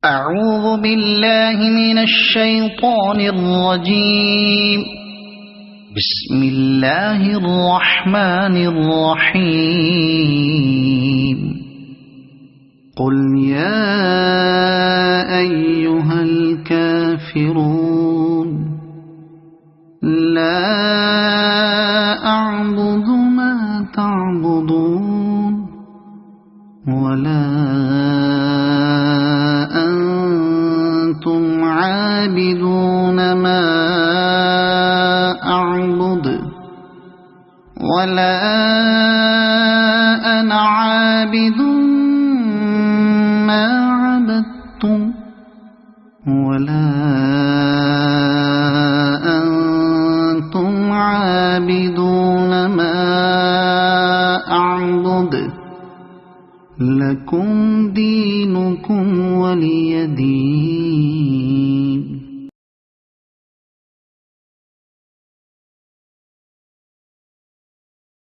أعوذ بالله من الشيطان الرجيم. بسم الله الرحمن الرحيم. قل يا أيها الكافرون لا أعبد ما تعبدون ولا أنتم عابدون ما أعبد ولا أنا عابد ما عبدتم ولا أنتم عابدون ما أعبد لكم دينكم ولي دين.